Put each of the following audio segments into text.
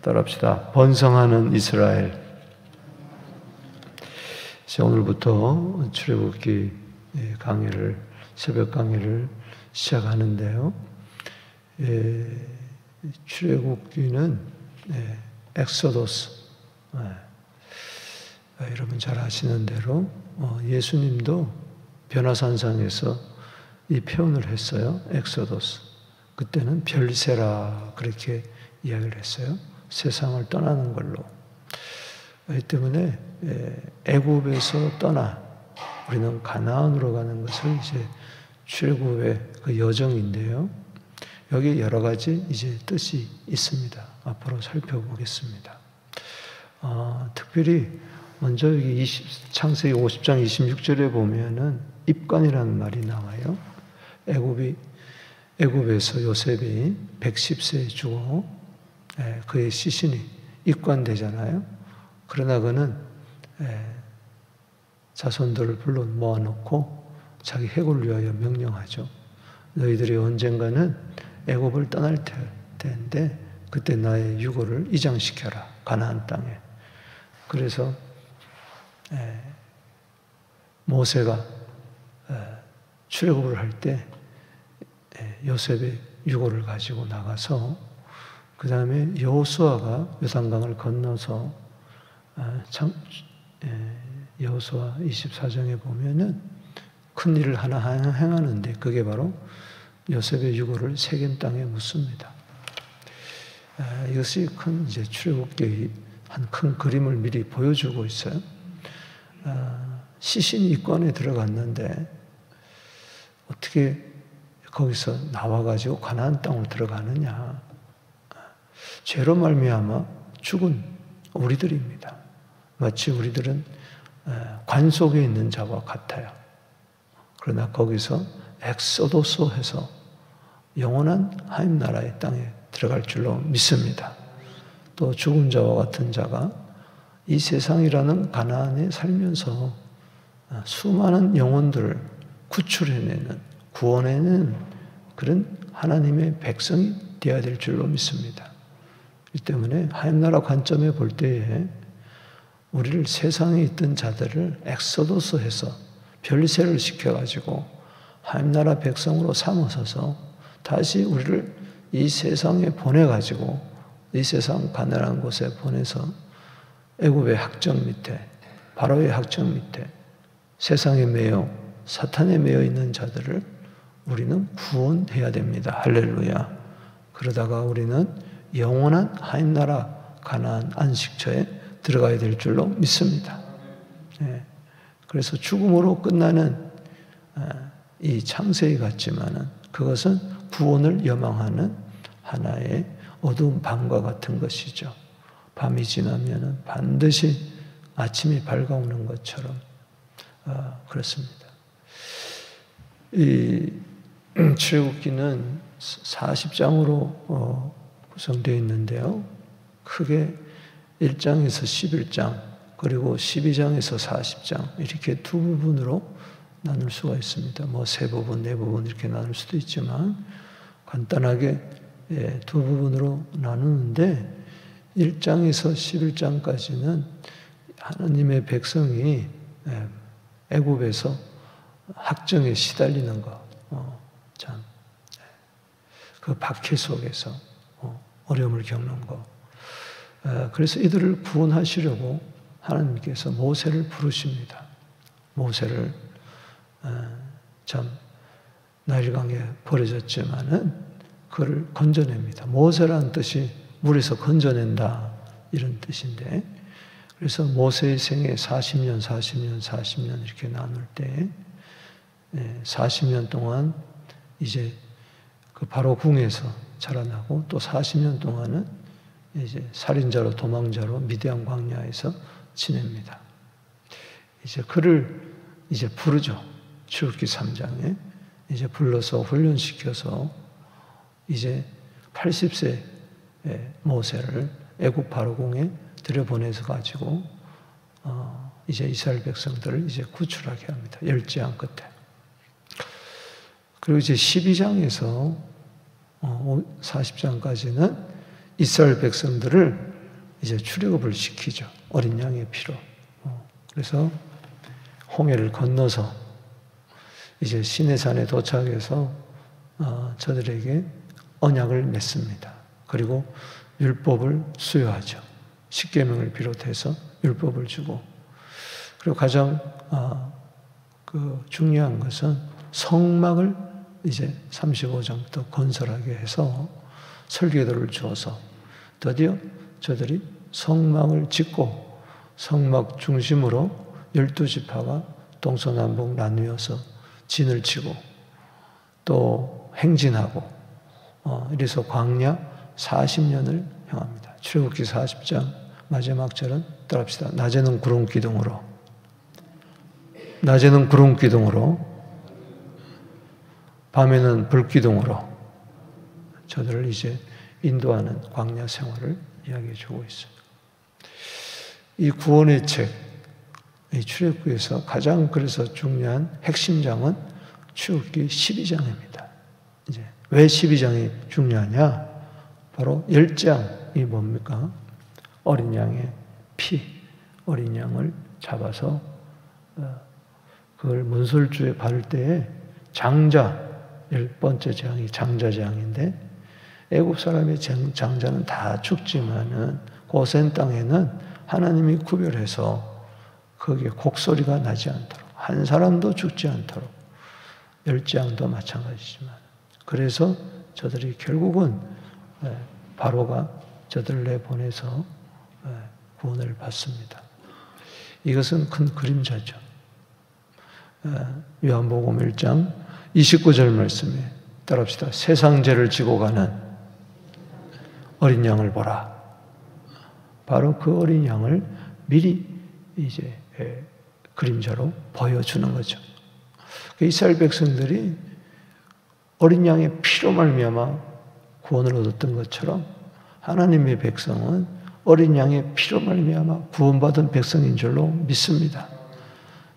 따라합시다. 번성하는 이스라엘. 이제 오늘부터 출애굽기 강의를, 새벽 강의를 시작하는데요. 출애굽기는 엑소도스. 여러분 잘 아시는 대로 예수님도 변화산상에서 이 표현을 했어요. 엑소도스. 그때는 별세라 그렇게 이야기를 했어요. 세상을 떠나는 걸로. 이 때문에 애굽에서 떠나 우리는 가나안으로 가는 것을 이제 출애굽의 그 여정인데요. 여기 여러 가지 이제 뜻이 있습니다. 앞으로 살펴보겠습니다. 특별히 먼저 여기 창세기 50장 26절에 보면은 입관이라는 말이 나와요. 애굽에서 요셉이 110세에 죽어 그의 시신이 입관되잖아요. 그러나 그는 자손들을 불러 모아놓고 자기 해골을 위하여 명령하죠. 너희들이 언젠가는 애굽을 떠날 때인데 그때 나의 유고를 이장시켜라. 가나안 땅에. 그래서 모세가 출애굽을 할 때 요셉의 유고를 가지고 나가서 그 다음에 여호수아가 요단강을 건너서 여호수아 24장에 보면은 큰 일을 하나 행하는데 그게 바로 요셉의 유고를 세겜 땅에 묻습니다. 이것이 큰 이제 출애굽기의 한 큰 그림을 미리 보여주고 있어요. 시신이 입관에 들어갔는데 어떻게 거기서 나와가지고 가나안 땅으로 들어가느냐? 죄로 말미암아 죽은 우리들입니다. 마치 우리들은 관 속에 있는 자와 같아요. 그러나 거기서 엑소도스해서 영원한 하나님 나라의 땅에 들어갈 줄로 믿습니다. 또 죽은 자와 같은 자가 이 세상이라는 가나안에 살면서 수많은 영혼들을 구출해내는, 구원해내는 그런 하나님의 백성이 되어야 될 줄로 믿습니다. 이 때문에 하나님 나라 관점에 볼 때에 우리를 세상에 있던 자들을 엑소도스해서 별세를 시켜가지고 하나님 나라 백성으로 삼아서서 다시 우리를 이 세상에 보내가지고 이 세상 가난한 곳에 보내서 애굽의 학정 밑에, 바로의 학정 밑에 세상에 매여 사탄에 매여 있는 자들을 우리는 구원해야 됩니다. 할렐루야. 그러다가 우리는 영원한 하나님 나라 가나안 안식처에 들어가야 될 줄로 믿습니다. 그래서 죽음으로 끝나는 이 창세기 같지만은 그것은 구원을 여망하는 하나의 어두운 밤과 같은 것이죠. 밤이 지나면은 반드시 아침이 밝아오는 것처럼 그렇습니다. 이 출애굽기는 40장으로 구성되어 있는데요. 크게 1장에서 11장 그리고 12장에서 40장 이렇게 두 부분으로 나눌 수가 있습니다. 뭐 세 부분, 네 부분 이렇게 나눌 수도 있지만 간단하게 두 부분으로 나누는데 1장에서 11장까지는 하나님의 백성이 애굽에서 학정에 시달리는 것, 그 박해 속에서 어려움을 겪는 것. 그래서 이들을 구원하시려고 하나님께서 모세를 부르십니다. 모세를 참 나일강에 버려졌지만은 그를 건져냅니다. 모세라는 뜻이 물에서 건져낸다 이런 뜻인데 그래서 모세의 생애 40년, 40년, 40년 이렇게 나눌 때 40년 동안 이제 그 바로 궁에서 자라나고 또 40년 동안은 이제 살인자로 도망자로 미디안 광야에서 지냅니다. 이제 그를 이제 부르죠. 출애굽기 3장에 이제 불러서 훈련시켜서 이제 80세 모세를 애굽 바로궁에 들여보내서 가지고 이제 이스라엘 백성들을 이제 구출하게 합니다. 열재앙 끝에. 그리고 이제 12장에서 40장까지는 이스라엘 백성들을 이제 출애굽을 시키죠. 어린 양의 피로. 그래서 홍해를 건너서 이제 시내산에 도착해서 저들에게 언약을 맺습니다. 그리고 율법을 수여하죠. 십계명을 비롯해서 율법을 주고, 그리고 가장 중요한 것은 성막을 이제 35장부터 건설하게 해서 설계도를 주어서 드디어 저들이 성막을 짓고 성막 중심으로 12지파가 동서남북 나누어서 진을 치고 또 행진하고 이래서 광야 40년을 향합니다. 출애굽기 40장 마지막 절은 따라합시다. 낮에는 구름 기둥으로 밤에는 불 기둥으로 저들을 이제 인도하는 광야 생활을 이야기해 주고 있습니다. 이 구원의 책, 이 출애굽기에서 가장 그래서 중요한 핵심장은 출애굽기 12장입니다. 이제 왜 12장이 중요하냐? 바로 10장이 뭡니까? 어린 양의 피, 어린 양을 잡아서 그걸 문설주에 바를 때에 장자, 10번째 재앙이 장자재앙인데 애굽 사람의 장자는 다 죽지만은 고센 땅에는 하나님이 구별해서 거기에 곡소리가 나지 않도록, 한 사람도 죽지 않도록, 10재앙도 마찬가지지만, 그래서 저들이 결국은 바로가 저들을 내보내서 구원을 받습니다. 이것은 큰 그림자죠. 요한복음 1장 29절 말씀에 따라합시다. 세상 죄를 지고 가는 어린 양을 보라. 바로 그 어린 양을 미리 이제 그림자로 보여주는 거죠. 이스라엘 백성들이 어린 양의 피로 말미암아 구원을 얻었던 것처럼 하나님의 백성은 어린 양의 피로 말미암아 구원받은 백성인 줄로 믿습니다.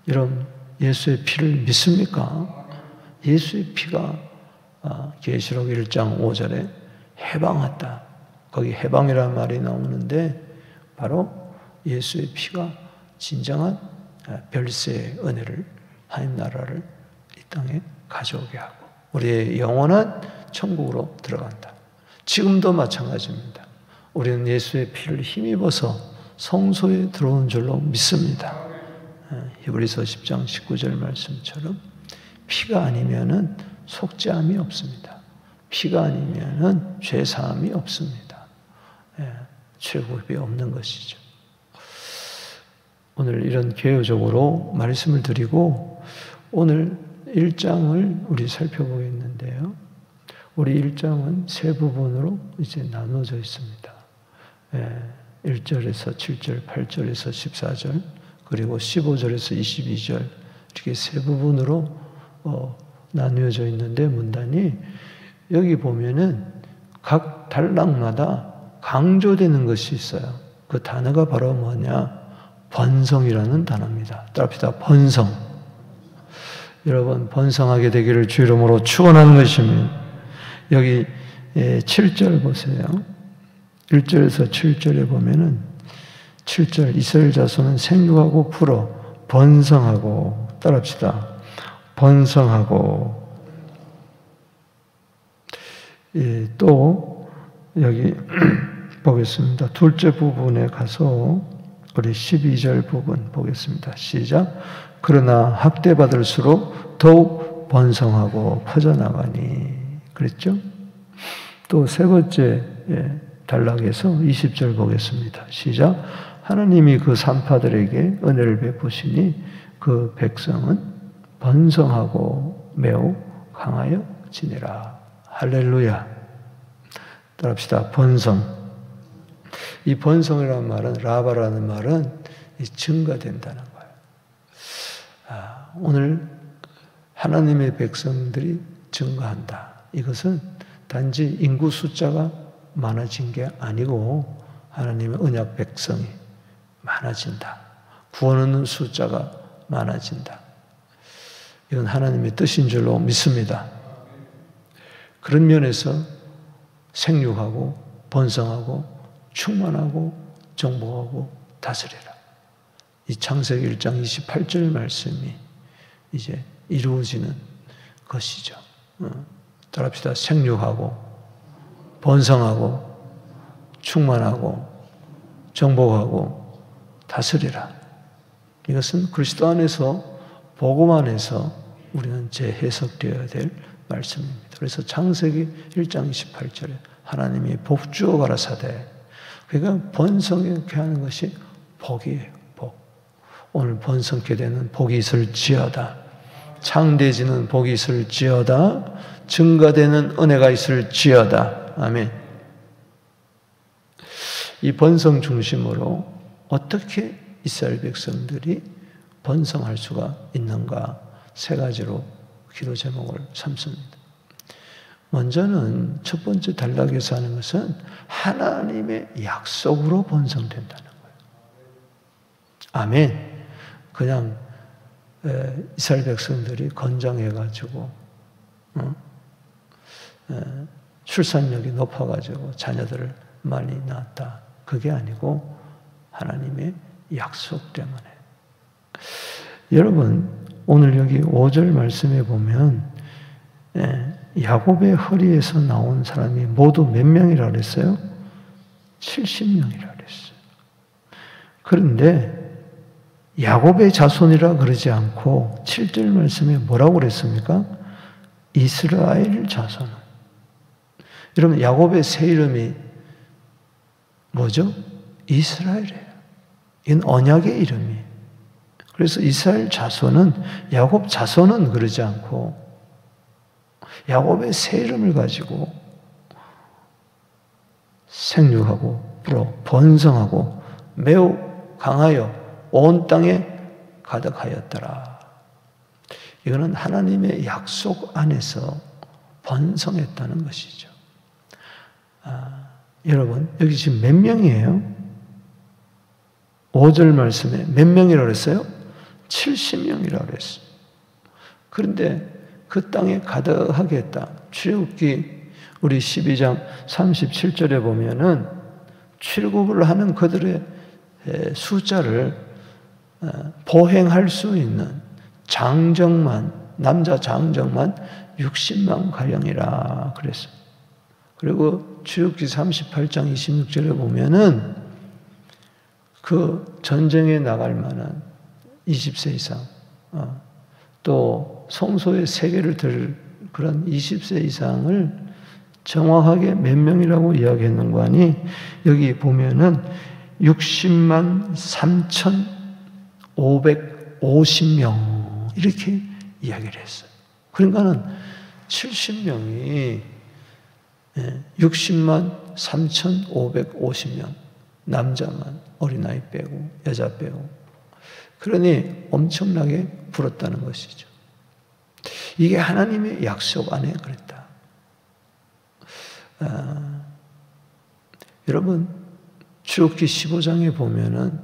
여러분, 예수의 피를 믿습니까? 예수의 피가 계시록 1장 5절에 해방하다. 거기 해방이라는 말이 나오는데 바로 예수의 피가 진정한 별세의 은혜를, 하나님 나라를 이 땅에 가져오게 하고 우리의 영원한 천국으로 들어간다. 지금도 마찬가지입니다. 우리는 예수의 피를 힘입어서 성소에 들어온 줄로 믿습니다. 히브리서 10장 19절 말씀처럼 피가 아니면은 속죄함이 없습니다. 피가 아니면은 죄 사함이 없습니다. 출애굽이 없는 것이죠. 오늘 이런 개요적으로 말씀을 드리고 오늘 1장을 우리 살펴보겠는데요. 우리 1장은 세 부분으로 이제 나눠져 있습니다. 1절에서 7절, 8절에서 14절, 그리고 15절에서 22절 이렇게 세 부분으로 나누어져 있는데 문단이 여기 보면은 각 단락마다 강조되는 것이 있어요. 그 단어가 바로 뭐냐? 번성이라는 단어입니다. 따라합시다. 번성. 여러분, 번성하게 되기를 주 이름으로 축원하는 것입니다. 여기 7절 보세요. 1절에서 7절에 보면은 7절 이스라엘 자손은 생육하고 불어 번성하고, 따라합시다. 번성하고. 또 여기 보겠습니다. 둘째 부분에 가서 우리 12절 부분 보겠습니다. 시작. 그러나 학대받을수록 더욱 번성하고 퍼져나가니. 그랬죠? 또 세 번째 단락에서 20절 보겠습니다. 시작. 하나님이 그 산파들에게 은혜를 베푸시니 그 백성은 번성하고 매우 강하여 지내라. 할렐루야. 따라합시다. 번성. 이 번성이라는 말은, 라바라는 말은 증가된다는 거예요. 오늘 하나님의 백성들이 증가한다. 이것은 단지 인구 숫자가 많아진 게 아니고 하나님의 언약 백성이 많아진다. 구원 얻는 숫자가 많아진다. 이건 하나님의 뜻인 줄로 믿습니다. 그런 면에서 생육하고 번성하고 충만하고 정복하고 다스리라. 이 창세기 1장 28절 말씀이 이제 이루어지는 것이죠. 따라합시다. 생육하고 번성하고 충만하고 정복하고 다스리라. 이것은 그리스도 안에서 복음 안에서 우리는 재해석되어야 될 말씀입니다. 그래서 창세기 1장 28절에 하나님이 복주어 가라사대, 그러니까 번성케 하는 것이 복이에요. 복. 오늘 번성케 되는 복이 있을지어다. 창대해지는 복이 있을지어다. 증가되는 은혜가 있을지어다. 아멘. 이 번성 중심으로 어떻게 이스라엘 백성들이 번성할 수가 있는가, 세 가지로 기도 제목을 삼습니다. 먼저는 첫 번째 단락에서 하는 것은 하나님의 약속으로 번성된다는 거예요. 아멘. 그냥 이스라엘 백성들이 건장해가지고 출산력이 높아가지고 자녀들을 많이 낳았다. 그게 아니고 하나님의 약속 때문에. 여러분, 오늘 여기 5절 말씀에 보면 야곱의 허리에서 나온 사람이 모두 몇 명이라 그랬어요? 70명이라 그랬어요. 그런데 야곱의 자손이라 그러지 않고 7절 말씀에 뭐라고 그랬습니까? 이스라엘 자손은. 여러분, 야곱의 새 이름이 뭐죠? 이스라엘이에요. 이건 언약의 이름이에요. 그래서 이스라엘 자손은, 야곱 자손은 그러지 않고 야곱의 새 이름을 가지고 생육하고 번성하고 매우 강하여 온 땅에 가득하였더라. 이거는 하나님의 약속 안에서 번성했다는 것이죠. 여러분, 여기 지금 몇 명이에요? 5절 말씀에 몇 명이라고 그랬어요? 70명이라고 그랬어요. 그런데 그 땅에 가득하게 했다. 출애굽기 우리 12장 37절에 보면은 출애굽을 하는 그들의 숫자를 보행할 수 있는 장정만, 남자 장정만 60만 가량이라 그랬어요. 그리고 출애굽기 38장 26절에 보면은 그 전쟁에 나갈 만한 20세 이상, 또 성소의 세계를 들 그런 20세 이상을 정확하게 몇 명이라고 이야기했는가 하니 여기 보면은 60만 3,550명 이렇게 이야기를 했어요. 그러니까는 70명이 60만 3,550명, 남자만, 어린아이 빼고 여자 빼고, 그러니 엄청나게 불었다는 것이죠. 이게 하나님의 약속 안에 그랬다. 여러분, 출애굽기 15장에 보면은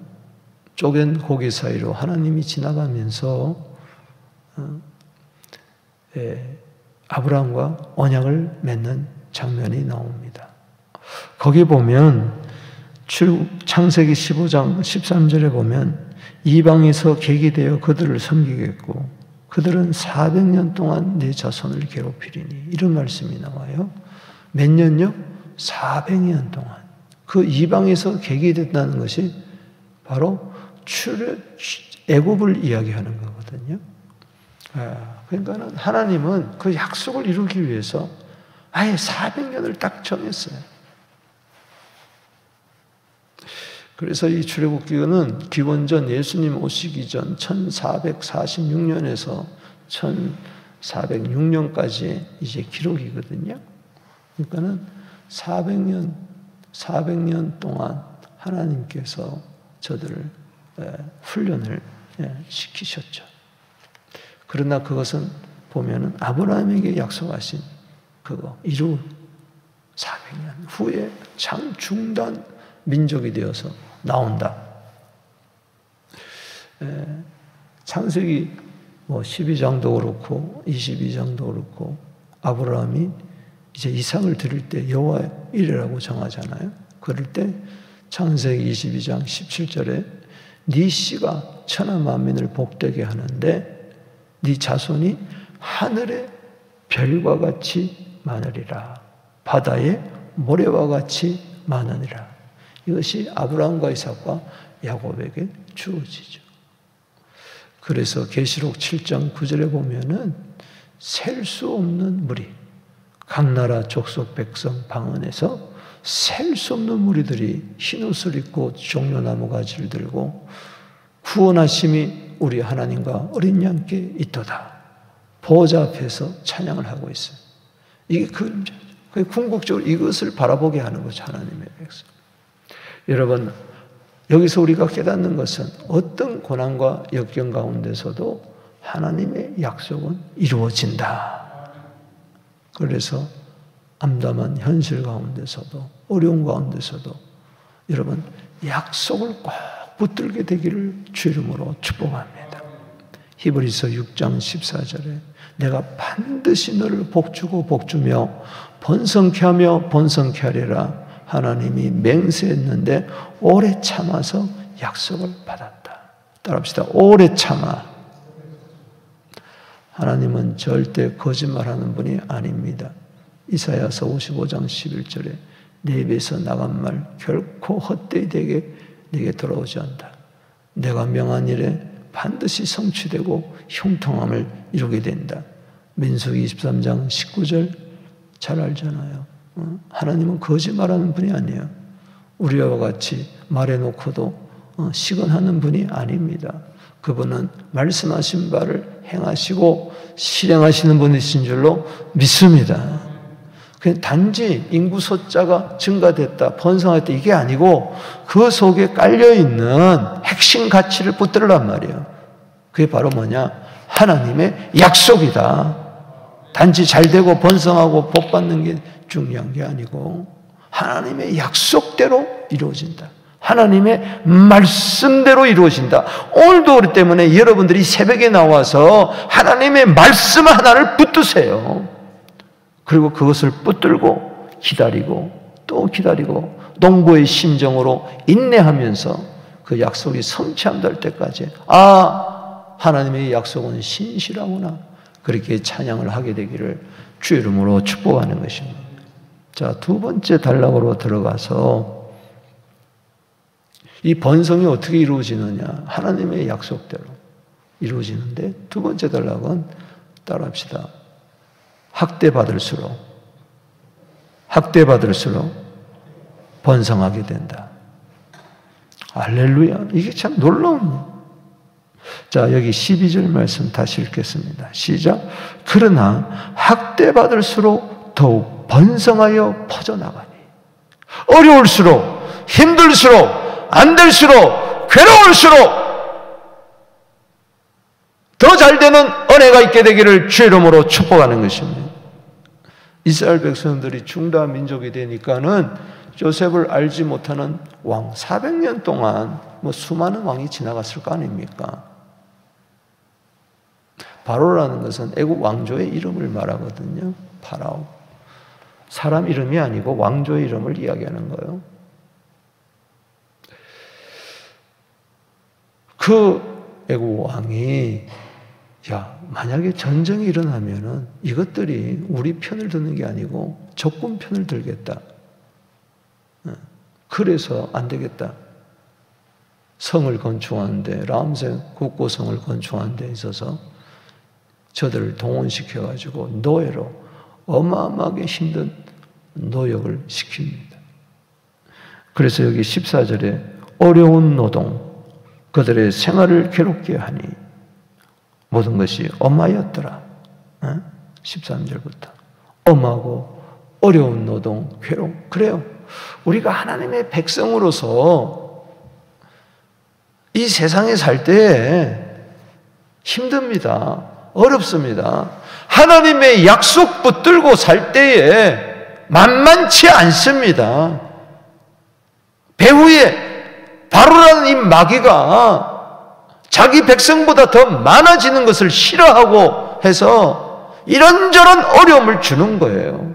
쪼갠 고기 사이로 하나님이 지나가면서 아브라함과 언약을 맺는 장면이 나옵니다. 거기 보면 창세기 15장 13절에 보면 이방에서 객이 되어 그들을 섬기겠고 그들은 400년 동안 내 자손을 괴롭히리니, 이런 말씀이 나와요. 몇 년요? 400년 동안. 그 이방에서 객이 됐다는 것이 바로 애굽을 이야기하는 거거든요. 그러니까 하나님은 그 약속을 이루기 위해서 아예 400년을 딱 정했어요. 그래서 이 출애굽기는 기원전 예수님 오시기 전 1446년에서 1406년까지 이제 기록이거든요. 그러니까는 400년 동안 하나님께서 저들을 훈련을 시키셨죠. 그러나 그것은 보면은 아브라함에게 약속하신 그거 이루 400년 후에 장중단 민족이 되어서 나온다. 창세기 12장도 그렇고 22장도 그렇고 아브라함이 이제 이삭을 드릴 때 여호와 이레라고 정하잖아요. 그럴 때 창세기 22장 17절에 네 씨가 천하 만민을 복되게 하는데 네 자손이 하늘의 별과 같이 많으리라. 바다의 모래와 같이 많으리라. 이것이 아브라함과 이삭과 야곱에게 주어지죠. 그래서 계시록 7장 9절에 보면은 셀 수 없는 무리, 각 나라 족속 백성 방언에서 셀 수 없는 무리들이 흰옷을 입고 종려나무 가지를 들고 구원하심이 우리 하나님과 어린 양께 있도다. 보호자 앞에서 찬양을 하고 있어요. 이게 그림자죠. 궁극적으로 이것을 바라보게 하는 거죠. 하나님의 백성. 여러분, 여기서 우리가 깨닫는 것은 어떤 고난과 역경 가운데서도 하나님의 약속은 이루어진다. 그래서 암담한 현실 가운데서도 어려운 가운데서도 여러분 약속을 꼭 붙들게 되기를 주 이름으로 축복합니다. 히브리서 6장 14절에 내가 반드시 너를 복주고 복주며 번성케 하며 번성케 하리라. 하나님이 맹세했는데 오래 참아서 약속을 받았다. 따라합시다. 오래 참아. 하나님은 절대 거짓말하는 분이 아닙니다. 이사야서 55장 11절에 내 입에서 나간 말 결코 헛되이 내게 돌아오지 않다. 내가 명한 일에 반드시 성취되고 형통함을 이루게 된다. 민수기 23장 19절 잘 알잖아요. 하나님은 거짓말하는 분이 아니에요. 우리와 같이 말해놓고도 시건하는 분이 아닙니다. 그분은 말씀하신 바를 행하시고 실행하시는 분이신 줄로 믿습니다. 단지 인구 숫자가 증가됐다, 번성했다 이게 아니고 그 속에 깔려있는 핵심 가치를 붙들란 말이에요. 그게 바로 뭐냐? 하나님의 약속이다. 단지 잘되고 번성하고 복받는 게 중요한 게 아니고 하나님의 약속대로 이루어진다. 하나님의 말씀대로 이루어진다. 오늘도 그렇기 때문에 여러분들이 새벽에 나와서 하나님의 말씀 하나를 붙드세요. 그리고 그것을 붙들고 기다리고 또 기다리고 농부의 심정으로 인내하면서 그 약속이 성취한다 때까지 하나님의 약속은 신실하구나. 그렇게 찬양을 하게 되기를 주 이름으로 축복하는 것입니다. 자, 두 번째 단락으로 들어가서 이 번성이 어떻게 이루어지느냐? 하나님의 약속대로 이루어지는데 두 번째 단락은 따라합시다. 학대받을수록 번성하게 된다. 할렐루야. 이게 참 놀라운. 자, 여기 12절 말씀 다시 읽겠습니다. 시작. 그러나 학대받을수록 더욱 번성하여 퍼져나가니 어려울수록 힘들수록 안 될수록 괴로울수록 더 잘되는 은혜가 있게 되기를 주 이름으로 축복하는 것입니다. 이스라엘 백성들이 중다 민족이 되니까는 요셉을 알지 못하는 왕 400년 동안 수많은 왕이 지나갔을 거 아닙니까? 바로라는 것은 애국 왕조의 이름을 말하거든요. 파라오. 사람 이름이 아니고 왕조의 이름을 이야기하는 거예요. 그 애국 왕이 만약에 전쟁이 일어나면은 이것들이 우리 편을 드는 게 아니고 적군 편을 들겠다. 그래서 안 되겠다. 성을 건축하는데 람세 국고성을 건축하는 데 있어서 저들을 동원시켜가지고 노예로 어마어마하게 힘든 노역을 시킵니다. 그래서 여기 14절에 어려운 노동, 그들의 생활을 괴롭게 하니 모든 것이 엄하였더라. 13절부터 엄하고 어려운 노동, 괴로움. 그래요. 우리가 하나님의 백성으로서 이 세상에 살 때 힘듭니다. 어렵습니다. 하나님의 약속 붙들고 살 때에 만만치 않습니다. 배후에 바로라는 이 마귀가 자기 백성보다 더 많아지는 것을 싫어하고 해서 이런저런 어려움을 주는 거예요.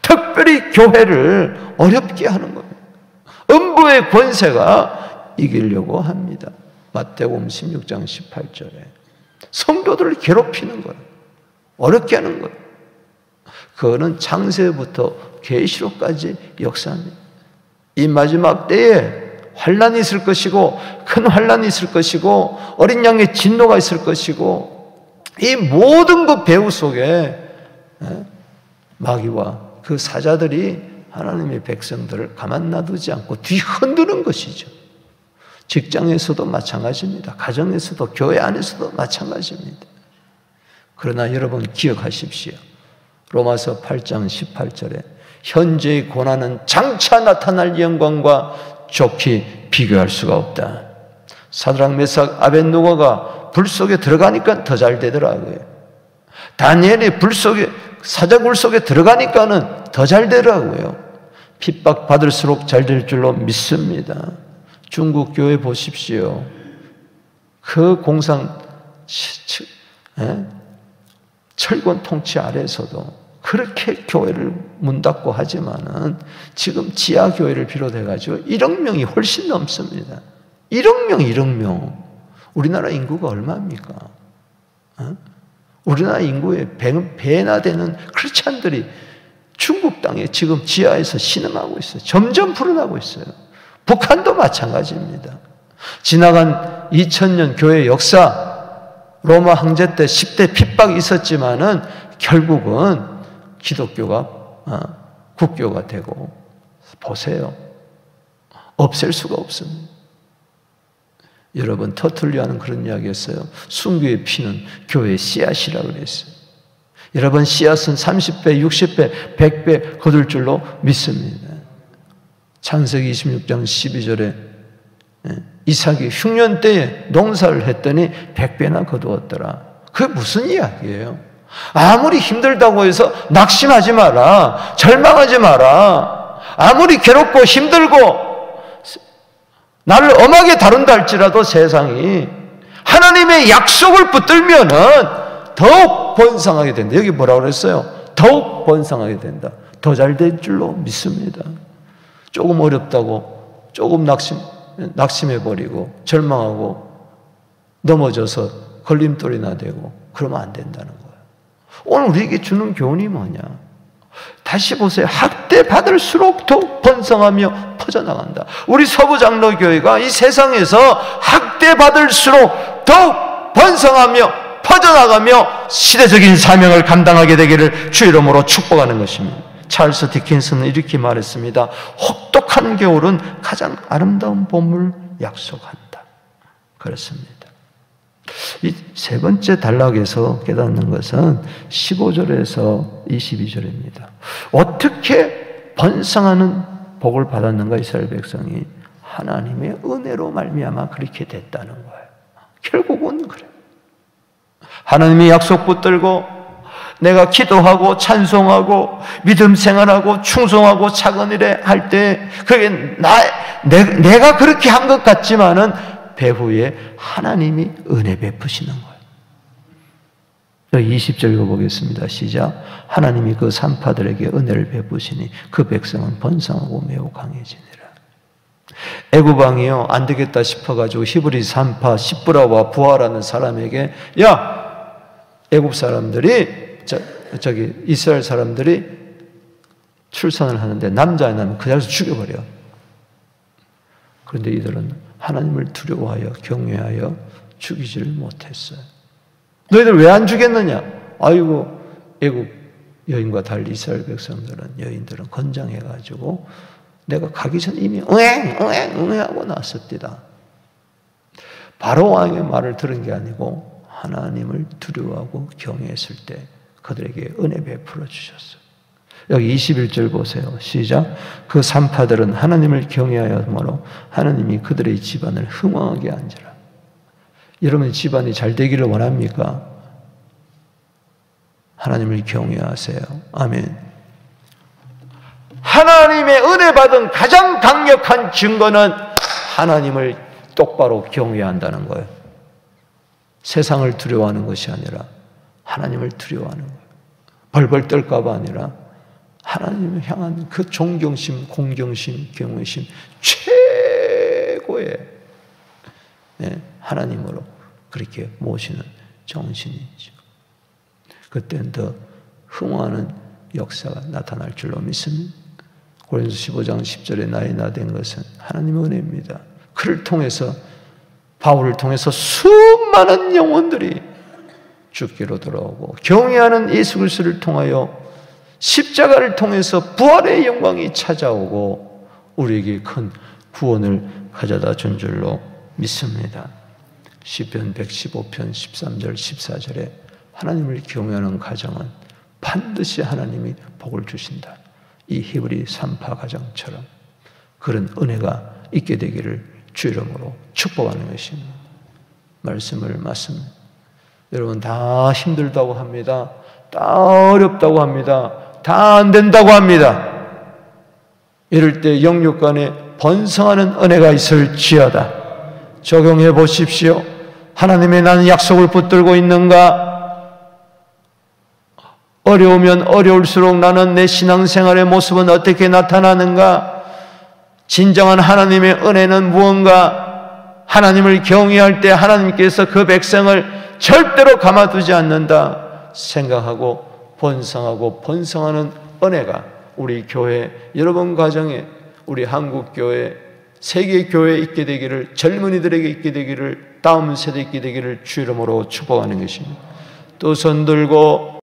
특별히 교회를 어렵게 하는 겁니다. 음부의 권세가 이기려고 합니다. 마태복음 16장 18절에 성도들을 괴롭히는 거예요. 어렵게 하는 거예요. 그거는 창세부터 계시록까지 역사입니다. 이 마지막 때에 환란이 있을 것이고 큰 환란이 있을 것이고 어린 양의 진노가 있을 것이고 이 모든 그 배후 속에 마귀와 그 사자들이 하나님의 백성들을 가만 놔두지 않고 뒤흔드는 것이죠. 직장에서도 마찬가지입니다. 가정에서도 교회 안에서도 마찬가지입니다. 그러나 여러분 기억하십시오. 로마서 8장 18절에 현재의 고난은 장차 나타날 영광과 좋게 비교할 수가 없다. 사드락 메삭 아벳느고가 불 속에 들어가니까 더 잘 되더라고요. 다니엘이 사자굴 속에 들어가니까는 더 잘 되더라고요. 핍박 받을수록 잘 될 줄로 믿습니다. 중국 교회 보십시오. 그 공산 철권 통치 아래에서도 그렇게 교회를 문 닫고 하지만은 지금 지하 교회를 비롯해가지고 1억 명이 훨씬 넘습니다. 1억 명. 우리나라 인구가 얼마입니까? 우리나라 인구의 배나 되는 크리스찬들이 중국 땅에 지금 지하에서 신음하고 있어요. 점점 불어나고 있어요. 북한도 마찬가지입니다. 지나간 2000년 교회 역사, 로마 황제 때 10대 핍박이 있었지만은 결국은 기독교가 국교가 되고 보세요. 없앨 수가 없습니다. 여러분 터툴리아는 그런 이야기 했어요. 순교의 피는 교회의 씨앗이라고 그랬어요. 여러분 씨앗은 30배, 60배, 100배 거둘 줄로 믿습니다. 창세기 26장 12절에 이삭이 흉년 때에 농사를 했더니 100배나 거두었더라. 그게 무슨 이야기예요? 아무리 힘들다고 해서 낙심하지 마라. 절망하지 마라. 아무리 괴롭고 힘들고 나를 엄하게 다룬다 할지라도 세상이 하나님의 약속을 붙들면은 더욱 번성하게 된다. 여기 뭐라고 그랬어요? 더욱 번성하게 된다. 더 잘 될 줄로 믿습니다. 조금 어렵다고 조금 낙심해버리고 절망하고 넘어져서 걸림돌이나 되고 그러면 안 된다는 거예요. 오늘 우리에게 주는 교훈이 뭐냐? 다시 보세요. 학대 받을수록 더욱 번성하며 퍼져나간다. 우리 서부장로교회가 이 세상에서 학대 받을수록 더욱 번성하며 퍼져나가며 시대적인 사명을 감당하게 되기를 주 이름으로 축복하는 것입니다. 찰스 디킨슨은 이렇게 말했습니다. 혹독한 겨울은 가장 아름다운 봄을 약속한다. 그렇습니다. 이 세 번째 단락에서 깨닫는 것은 15절에서 22절입니다. 어떻게 번성하는 복을 받았는가 이스라엘 백성이? 하나님의 은혜로 말미암아 그렇게 됐다는 거예요. 결국은 그래요. 하나님이 약속 붙들고 내가 기도하고 찬송하고 믿음 생활하고 충성하고 작은 일에 할 때 그게 내가 그렇게 한 것 같지만은 배후에 하나님이 은혜 베푸시는 거예요. 20절 읽어보겠습니다. 시작. 하나님이 그 산파들에게 은혜를 베푸시니 그 백성은 번성하고 매우 강해지니라. 애굽 왕이요 안 되겠다 싶어가지고 히브리 산파 시브라와 부하라는 사람에게 야 애굽 사람들이 저기 이스라엘 사람들이 출산을 하는데 남자 안 나면 그 자리에서 죽여버려. 그런데 이들은 하나님을 두려워하여 경외하여 죽이지를 못했어요. 너희들 왜 안 죽였느냐? 아이고 애굽 여인과 달리 이스라엘 백성들은 여인들은 건장해가지고 내가 가기 전에 이미 응하고 나섰디다. 바로 왕의 말을 들은 게 아니고 하나님을 두려워하고 경외했을 때 그들에게 은혜 베풀어 주셨어요. 여기 21절 보세요. 시작. 그 산파들은 하나님을 경외하여므로 하나님이 그들의 집안을 흥왕하게 한지라. 여러분의 집안이 잘 되기를 원합니까? 하나님을 경외하세요. 아멘. 하나님의 은혜 받은 가장 강력한 증거는 하나님을 똑바로 경외한다는 거예요. 세상을 두려워하는 것이 아니라 하나님을 두려워하는 거예요. 벌벌 떨까 봐 아니라 하나님을 향한 그 존경심, 공경심, 경외심, 하나님으로 그렇게 모시는 정신이죠. 그때는 더 흥황하는 역사가 나타날 줄로 믿습니다. 고린도서 15장 10절에 나의 나 된 것은 하나님의 은혜입니다. 그를 통해서, 바울을 통해서 수많은 영혼들이 죽기로 돌아오고, 경외하는 예수 그리스도를 통하여 십자가를 통해서 부활의 영광이 찾아오고 우리에게 큰 구원을 가져다 준 줄로 믿습니다. 시편 115편 13절 14절에 하나님을 경외하는 가정은 반드시 하나님이 복을 주신다. 이 히브리 산파 가정처럼 그런 은혜가 있게 되기를 주 이름으로 축복하는 것입니다. 말씀을 맞습니다. 여러분, 다 힘들다고 합니다. 다 어렵다고 합니다. 다 안 된다고 합니다. 이럴 때 영육간에 번성하는 은혜가 있을지어다. 적용해 보십시오. 하나님의 나는 약속을 붙들고 있는가? 어려우면 어려울수록 나는 내 신앙생활의 모습은 어떻게 나타나는가? 진정한 하나님의 은혜는 무언가? 하나님을 경외할 때 하나님께서 그 백성을 절대로 가만두지 않는다 생각하고 번성하는 은혜가 우리 교회, 여러분 가정에, 우리 한국교회, 세계교회에 있게 되기를, 젊은이들에게 있게 되기를, 다음 세대에 있게 되기를 주 이름으로 축복하는 것입니다. 또 손 들고